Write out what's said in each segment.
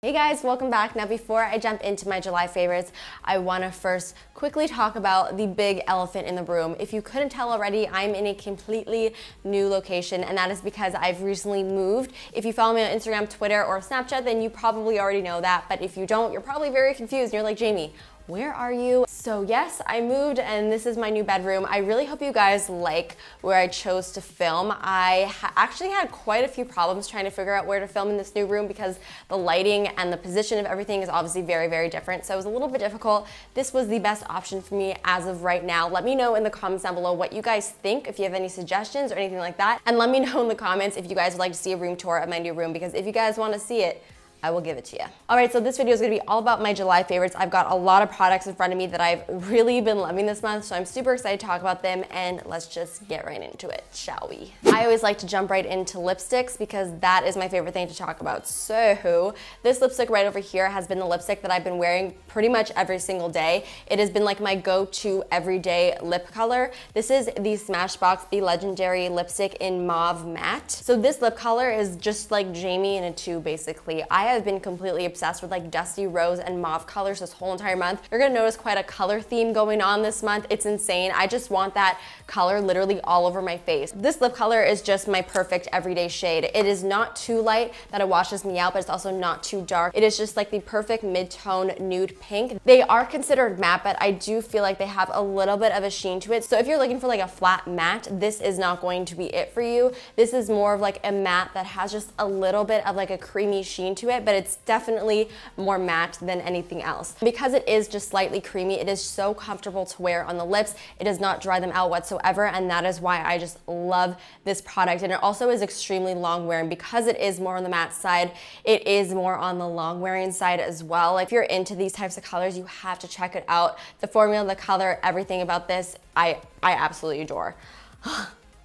Hey guys, welcome back. Now before I jump into my July favorites, I want to first quickly talk about the big elephant in the room. If you couldn't tell already, I'm in a completely new location, and that is because I've recently moved. If you follow me on Instagram, Twitter, or Snapchat, then you probably already know that, but if you don't, you're probably very confused and you're like, Jamie, where are you? So yes, I moved and this is my new bedroom. I really hope you guys like where I chose to film. I actually had quite a few problems trying to figure out where to film in this new room because the lighting and the position of everything is obviously very, very different. So it was a little bit difficult. This was the best option for me as of right now. Let me know in the comments down below what you guys think, if you have any suggestions or anything like that. And let me know in the comments if you guys would like to see a room tour of my new room, because if you guys want to see it, I will give it to you. All right, so this video is gonna be all about my July favorites. I've got a lot of products in front of me that I've really been loving this month, so I'm super excited to talk about them, and let's just get right into it, shall we? I always like to jump right into lipsticks because that is my favorite thing to talk about. So this lipstick right over here has been the lipstick that I've been wearing pretty much every single day. It has been like my go-to everyday lip color. This is the Smashbox, the legendary lipstick in Mauve Matte. So this lip color is just like Jamie in a tube, basically. I have been completely obsessed with like dusty rose and mauve colors this whole entire month. You're gonna notice quite a color theme going on this month. It's insane. I just want that color literally all over my face. This lip color is just my perfect everyday shade. It is not too light that it washes me out, but it's also not too dark. It is just like the perfect mid-tone nude pink. They are considered matte, but I do feel like they have a little bit of a sheen to it. So if you're looking for like a flat matte, this is not going to be it for you. This is more of like a matte that has just a little bit of like a creamy sheen to it, but it's definitely more matte than anything else. Because it is just slightly creamy, it is so comfortable to wear on the lips. It does not dry them out whatsoever, and that is why I just love this product. And it also is extremely long wearing. Because it is more on the matte side, it is more on the long wearing side as well. If you're into these types of colors, you have to check it out. The formula, the color, everything about this, I absolutely adore.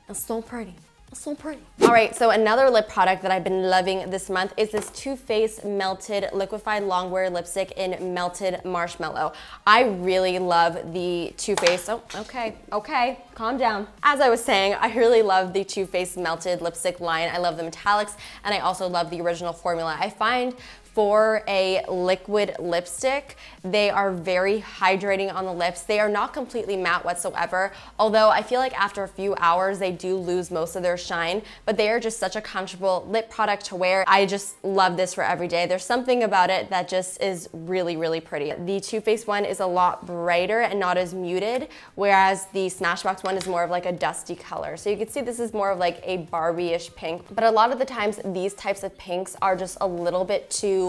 It's so pretty. So pretty. All right, so another lip product that I've been loving this month is this Too Faced Melted Liquefied Longwear Lipstick in Melted Marshmallow. I really love the Too Faced, oh, okay, calm down. As I was saying, I really love the Too Faced Melted Lipstick line. I love the metallics, and I also love the original formula. I find for a liquid lipstick, they are very hydrating on the lips. They are not completely matte whatsoever, although I feel like after a few hours, they do lose most of their shine, but they are just such a comfortable lip product to wear. I just love this for every day. There's something about it that just is really, really pretty. The Too Faced one is a lot brighter and not as muted, whereas the Smashbox one is more of like a dusty color. So you can see this is more of like a Barbie-ish pink, but a lot of the times these types of pinks are just a little bit too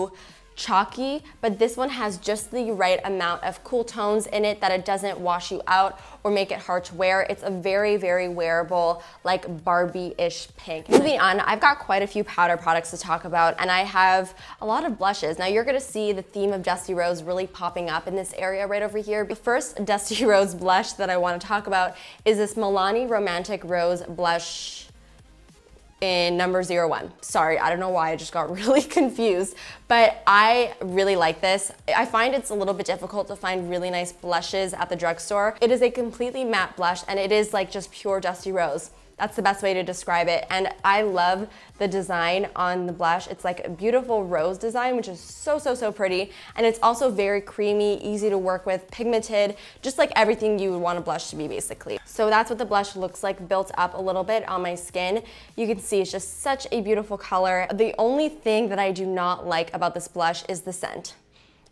chalky, but this one has just the right amount of cool tones in it that it doesn't wash you out or make it hard to wear. It's a very, very wearable, like Barbie-ish pink. Moving on, I've got quite a few powder products to talk about, and I have a lot of blushes. Now you're gonna see the theme of Dusty Rose really popping up in this area right over here. The first Dusty Rose blush that I wanna talk about is this Milani Romantic Rose blush in number 01. Sorry, I don't know why I just got really confused, but I really like this. I find it's a little bit difficult to find really nice blushes at the drugstore. It is a completely matte blush, and it is like just pure Dusty Rose. That's the best way to describe it. And I love the design on the blush. It's like a beautiful rose design, which is so, so, so pretty. And it's also very creamy, easy to work with, pigmented, just like everything you would want a blush to be, basically. So that's what the blush looks like built up a little bit on my skin. You can see it's just such a beautiful color. The only thing that I do not like about this blush is the scent.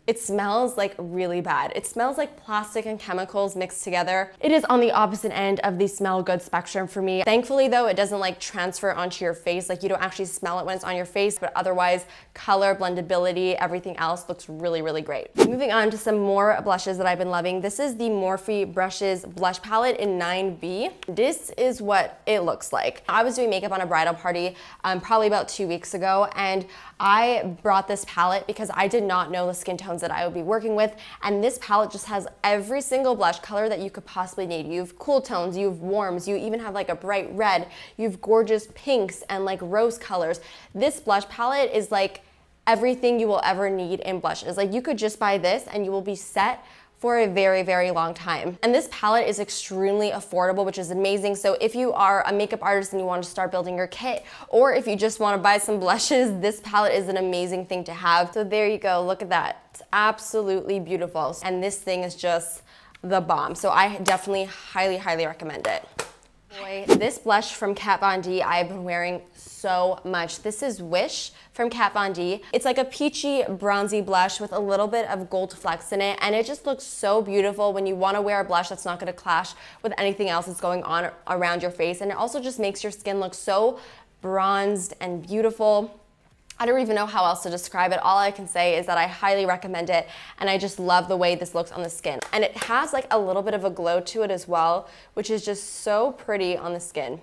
It smells like really bad. It smells like plastic and chemicals mixed together. It is on the opposite end of the smell good spectrum for me. Thankfully though, it doesn't like transfer onto your face. Like you don't actually smell it when it's on your face, but otherwise color, blendability, everything else looks really, really great. Moving on to some more blushes that I've been loving. This is the Morphe Brushes blush palette in 9B. This is what it looks like. I was doing makeup on a bridal party probably about 2 weeks ago, and I brought this palette because I did not know the skin tones that I would be working with, and this palette just has every single blush color that you could possibly need. You have cool tones, you have warms, you even have like a bright red, you have gorgeous pinks and like rose colors. This blush palette is like everything you will ever need in blushes. Like you could just buy this and you will be set for a very, very long time. And this palette is extremely affordable, which is amazing. So if you are a makeup artist and you want to start building your kit, or if you just want to buy some blushes, this palette is an amazing thing to have. So there you go, look at that. It's absolutely beautiful. And this thing is just the bomb. So I definitely highly, highly recommend it. Boy, this blush from Kat Von D I've been wearing so much. This is Wish from Kat Von D. It's like a peachy bronzy blush with a little bit of gold flecks in it, and it just looks so beautiful when you want to wear a blush that's not going to clash with anything else that's going on around your face. And it also just makes your skin look so bronzed and beautiful. I don't even know how else to describe it. All I can say is that I highly recommend it, and I just love the way this looks on the skin. And it has like a little bit of a glow to it as well, which is just so pretty on the skin.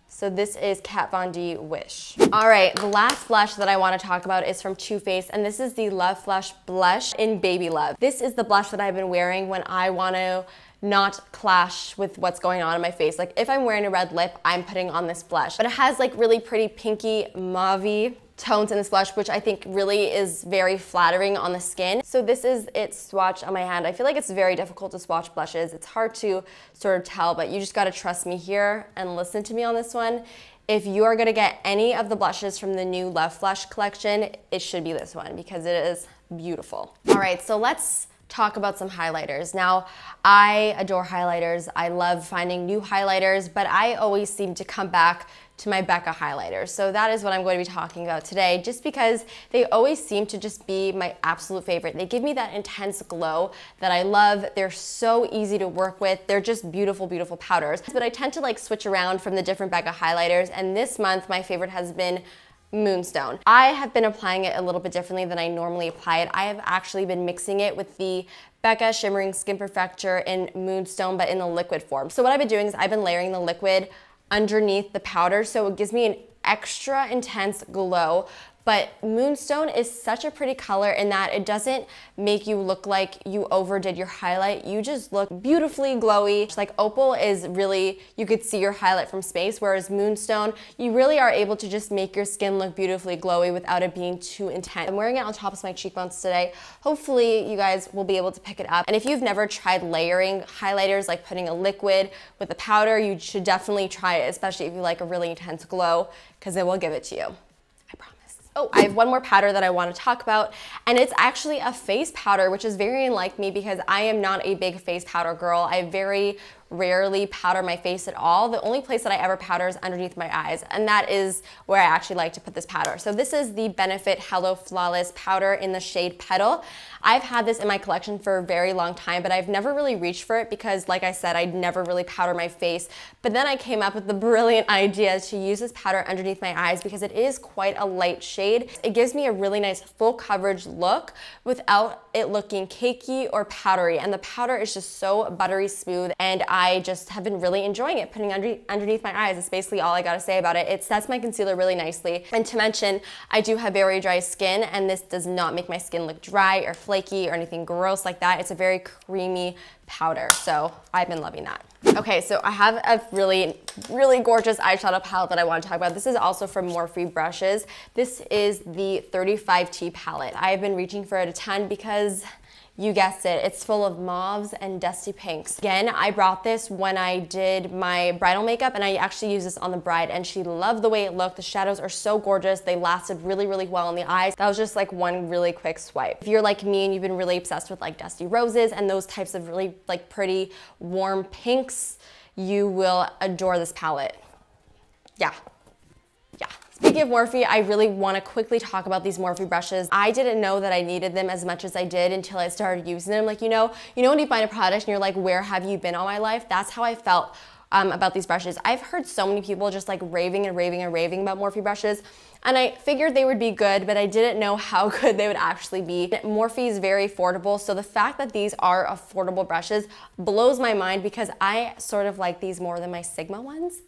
So this is Kat Von D Wish. All right, the last blush that I want to talk about is from Too Faced, and this is the Love Flush Blush in Baby Love. This is the blush that I've been wearing when I want to not clash with what's going on in my face. Like if I'm wearing a red lip, I'm putting on this blush. But it has like really pretty pinky mauve tones in this blush, which I think really is very flattering on the skin. So this is its swatch on my hand. I feel like it's very difficult to swatch blushes. It's hard to sort of tell, but you just gotta trust me here and listen to me on this one. If you are gonna get any of the blushes from the new Love Flush collection, it should be this one because it is beautiful. All right, so let's talk about some highlighters. Now, I adore highlighters. I love finding new highlighters, but I always seem to come back to my Becca highlighters. So that is what I'm going to be talking about today, just because they always seem to just be my absolute favorite. They give me that intense glow that I love. They're so easy to work with. They're just beautiful, beautiful powders. But I tend to like switch around from the different Becca highlighters, and this month my favorite has been Moonstone. I have been applying it a little bit differently than I normally apply it. I have actually been mixing it with the Becca Shimmering Skin Perfector in Moonstone, but in the liquid form. So what I've been doing is I've been layering the liquid underneath the powder, so it gives me an extra intense glow. But Moonstone is such a pretty color in that it doesn't make you look like you overdid your highlight. You just look beautifully glowy. Like Opal is really, you could see your highlight from space, whereas Moonstone, you really are able to just make your skin look beautifully glowy without it being too intense. I'm wearing it on top of my cheekbones today. Hopefully you guys will be able to pick it up. And if you've never tried layering highlighters, like putting a liquid with a powder, you should definitely try it, especially if you like a really intense glow, because it will give it to you. I promise. Oh, I have one more powder that I want to talk about, and it's actually a face powder, which is very unlike me because I am not a big face powder girl. I very rarely powder my face at all. The only place that I ever powder is underneath my eyes, and that is where I actually like to put this powder. So this is the Benefit Hello Flawless powder in the shade Petal. I've had this in my collection for a very long time, but I've never really reached for it because, like I said, I'd never really powder my face. But then I came up with the brilliant idea to use this powder underneath my eyes because it is quite a light shade. It gives me a really nice full coverage look without it looking cakey or powdery, and the powder is just so buttery smooth, and I just have been really enjoying it putting underneath my eyes. It's basically all I gotta say about it. It sets my concealer really nicely. And to mention, I do have very dry skin, and this does not make my skin look dry or flaky or anything gross like that. It's a very creamy powder, so I've been loving that. Okay, so I have a really, really gorgeous eyeshadow palette that I want to talk about. This is also from Morphe Brushes. This is the 35T palette. I have been reaching for it a ton because you guessed it, it's full of mauves and dusty pinks. Again, I brought this when I did my bridal makeup, and I actually used this on the bride, and she loved the way it looked. The shadows are so gorgeous. They lasted really, really well in the eyes. That was just like one really quick swipe. If you're like me and you've been really obsessed with like dusty roses and those types of really like pretty warm pinks, you will adore this palette. Yeah. Speaking of Morphe, I really want to quickly talk about these Morphe brushes. I didn't know that I needed them as much as I did until I started using them. Like, you know when you find a product and you're like, where have you been all my life? That's how I felt about these brushes. I've heard so many people just like raving and raving and raving about Morphe brushes, and I figured they would be good, but I didn't know how good they would actually be. Morphe is very affordable, so the fact that these are affordable brushes blows my mind because I sort of like these more than my Sigma ones.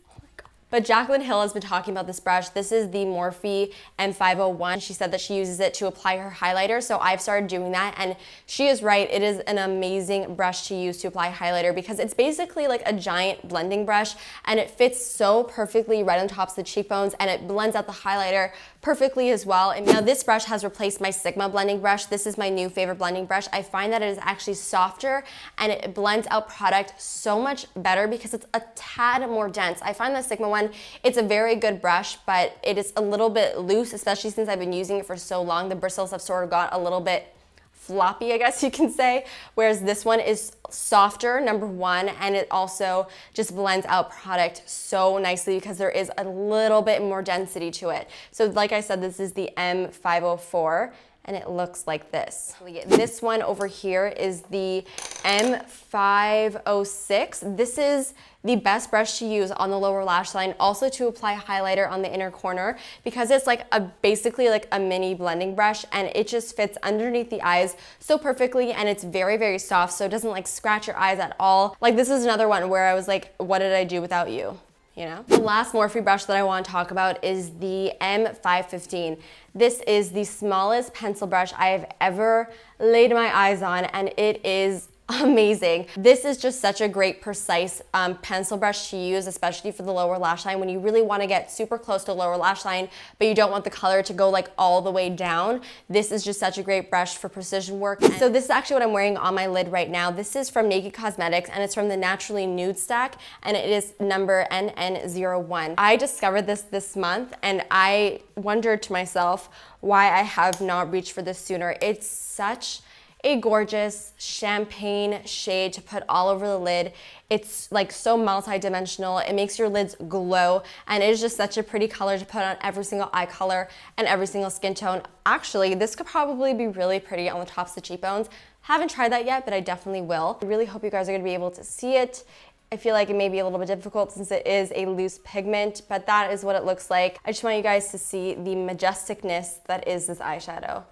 But Jaclyn Hill has been talking about this brush. This is the Morphe M501. She said that she uses it to apply her highlighter, so I've started doing that, and she is right. It is an amazing brush to use to apply highlighter because it's basically like a giant blending brush, and it fits so perfectly right on tops of the cheekbones, and it blends out the highlighter perfectly as well. And now this brush has replaced my Sigma blending brush. This is my new favorite blending brush. I find that it is actually softer and it blends out product so much better because it's a tad more dense. I find the Sigma one, it's a very good brush, but it is a little bit loose, especially since I've been using it for so long. The bristles have sort of got a little bit floppy, I guess you can say, whereas this one is softer, number one, and it also just blends out product so nicely because there is a little bit more density to it. So like I said, this is the M504, and it looks like this. This one over here is the M506. This is the best brush to use on the lower lash line, also to apply highlighter on the inner corner, because it's like basically like a mini blending brush, and it just fits underneath the eyes so perfectly, and it's very, very soft, so it doesn't like scratch your eyes at all. Like this is another one where I was like, what did I do without you? You know? The last Morphe brush that I want to talk about is the M515. This is the smallest pencil brush I have ever laid my eyes on, and it is amazing. This is just such a great, precise pencil brush to use, especially for the lower lash line when you really want to get super close to the lower lash line, but you don't want the color to go like all the way down. This is just such a great brush for precision work. So this is actually what I'm wearing on my lid right now. This is from Naked Cosmetics, and it's from the Naturally Nude stack, and it is number NN01. I discovered this month, and I wondered to myself why I have not reached for this sooner. It's such a gorgeous champagne shade to put all over the lid. It's like so multi-dimensional. It makes your lids glow, and it is just such a pretty color to put on every single eye color and every single skin tone. Actually, this could probably be really pretty on the tops of the cheekbones. Haven't tried that yet, but I definitely will. I really hope you guys are gonna be able to see it. I feel like it may be a little bit difficult since it is a loose pigment, but that is what it looks like. I just want you guys to see the majesticness that is this eyeshadow.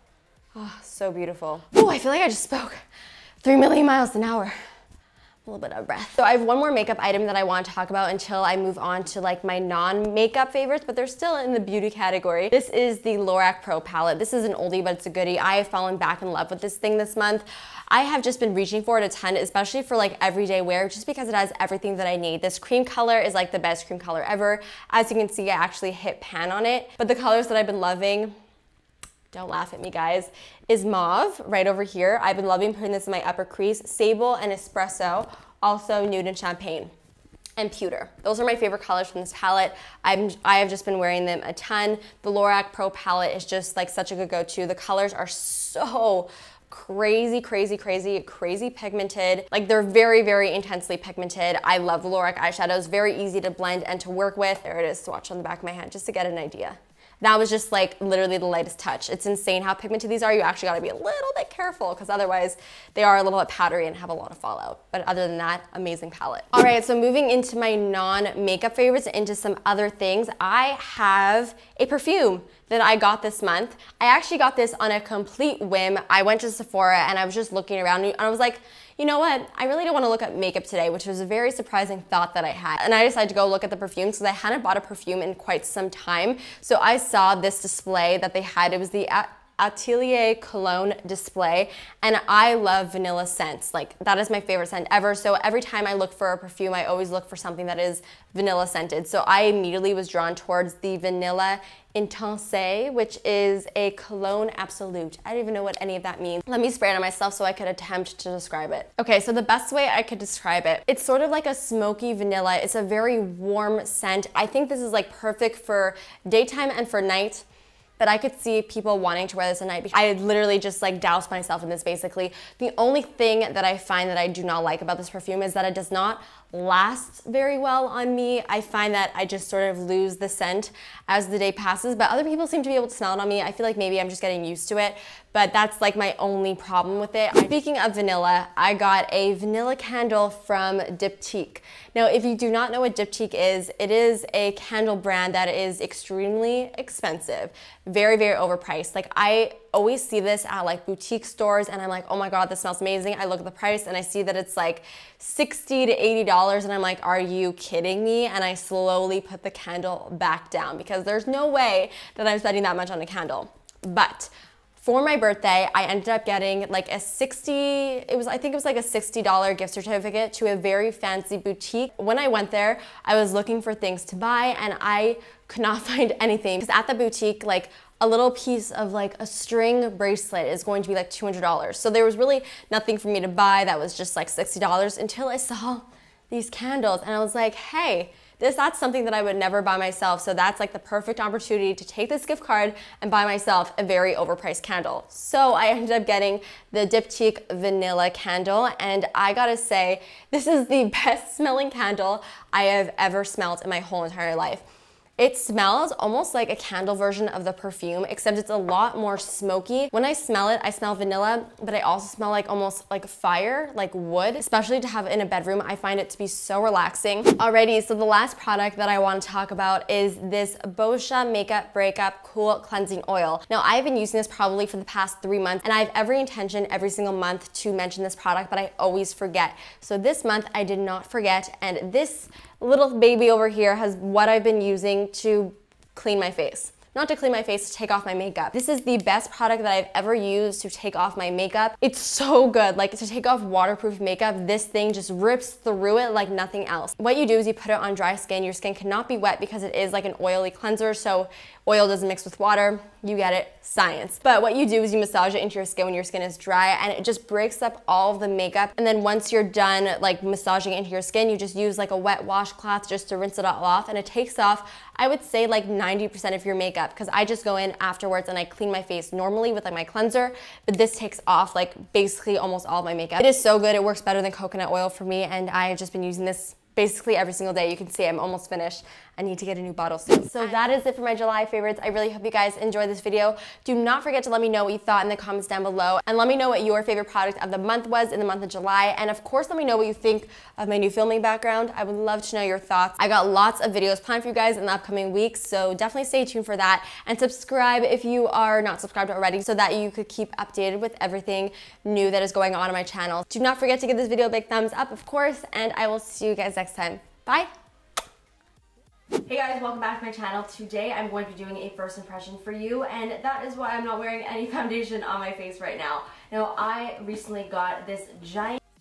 Oh, so beautiful. Oh, I feel like I just spoke 3 million miles an hour. A little bit out of breath. So I have one more makeup item that I want to talk about until I move on to like my non-makeup favorites, but they're still in the beauty category. This is the Lorac Pro palette. This is an oldie, but it's a goodie. I have fallen back in love with this thing this month. I have just been reaching for it a ton, especially for like everyday wear, just because it has everything that I need. This cream color is like the best cream color ever. As you can see, I actually hit pan on it, but the colors that I've been loving, don't laugh at me guys, is mauve right over here. I've been loving putting this in my upper crease. Sable and espresso, also nude and champagne, and pewter. Those are my favorite colors from this palette. I have just been wearing them a ton. The Lorac Pro palette is just like such a good go-to. The colors are so crazy pigmented. Like they're very, very intensely pigmented. I love the Lorac eyeshadows, very easy to blend and to work with. There it is, swatch on the back of my hand just to get an idea. That was just like literally the lightest touch. It's insane how pigmented these are. You actually gotta be a little bit careful because otherwise they are a little bit powdery and have a lot of fallout. But other than that, amazing palette. All right, so moving into my non-makeup favorites, into some other things, I have a perfume that I got this month. I actually got this on a complete whim. I went to Sephora and I was just looking around and I was like, you know what? I really don't want to look at makeup today, which was a very surprising thought that I had. And I decided to go look at the perfumes because I hadn't bought a perfume in quite some time. So I saw this display that they had. It was the Atelier Cologne display, and I love vanilla scents. Like that is my favorite scent ever. So every time I look for a perfume, I always look for something that is vanilla scented. So I immediately was drawn towards the Vanilla Intense, which is a cologne absolute. I don't even know what any of that means. Let me spray it on myself so I could attempt to describe it. Okay, so the best way I could describe it, it's sort of like a smoky vanilla. It's a very warm scent. I think this is like perfect for daytime and for night. But I could see people wanting to wear this at night because I literally just like doused myself in this basically. The only thing that I find that I do not like about this perfume is that it does not last very well on me. I find that I just sort of lose the scent as the day passes, but other people seem to be able to smell it on me. I feel like maybe I'm just getting used to it, but that's like my only problem with it. Speaking of vanilla, I got a vanilla candle from Diptyque. Now, if you do not know what Diptyque is, it is a candle brand that is extremely expensive, very, very overpriced. Like, I always see this at like boutique stores and I'm like, oh my God, this smells amazing. I look at the price and I see that it's like $60 to $80 and I'm like, are you kidding me? And I slowly put the candle back down because there's no way that I'm spending that much on a candle. But for my birthday, I ended up getting like I think it was like a $60 gift certificate to a very fancy boutique. When I went there, I was looking for things to buy and I could not find anything because at the boutique, like a little piece of like a string bracelet is going to be like $200. So there was really nothing for me to buy that was just like $60 until I saw these candles and I was like, hey, that's something that I would never buy myself. So that's like the perfect opportunity to take this gift card and buy myself a very overpriced candle. So I ended up getting the Diptyque Vanilla candle. And I gotta say, this is the best smelling candle I have ever smelled in my whole entire life. It smells almost like a candle version of the perfume, except it's a lot more smoky. When I smell it, I smell vanilla, but I also smell like almost like fire, like wood, especially to have in a bedroom. I find it to be so relaxing. Alrighty, so the last product that I want to talk about is this Boscia Makeup Breakup Cool Cleansing Oil. Now, I've been using this probably for the past 3 months, and I have every intention every single month to mention this product, but I always forget. So this month, I did not forget, and this little baby over here has what I've been using to clean my face. Not to clean my face, to take off my makeup. This is the best product that I've ever used to take off my makeup. It's so good. Like, to take off waterproof makeup, this thing just rips through it like nothing else. What you do is you put it on dry skin. Your skin cannot be wet because it is like an oily cleanser, so oil doesn't mix with water. You get it, science. But what you do is you massage it into your skin when your skin is dry, and it just breaks up all of the makeup. And then once you're done like massaging it into your skin, you just use like a wet washcloth just to rinse it all off, and it takes off, I would say, like 90% of your makeup, because I just go in afterwards and I clean my face normally with like my cleanser, but this takes off like basically almost all of my makeup. It is so good. It works better than coconut oil for me, and I've just been using this basically every single day. You can see I'm almost finished. I need to get a new bottle soon. So that is it for my July favorites. I really hope you guys enjoyed this video. Do not forget to let me know what you thought in the comments down below, and let me know what your favorite product of the month was in the month of July. And of course, let me know what you think of my new filming background. I would love to know your thoughts. I got lots of videos planned for you guys in the upcoming weeks, so definitely stay tuned for that. And subscribe if you are not subscribed already so that you could keep updated with everything new that is going on my channel. Do not forget to give this video a big thumbs up, of course, and I will see you guys next time. Bye! Hey guys, welcome back to my channel. Today I'm going to be doing a first impression for you, and that is why I'm not wearing any foundation on my face right now. Now, I recently got this giant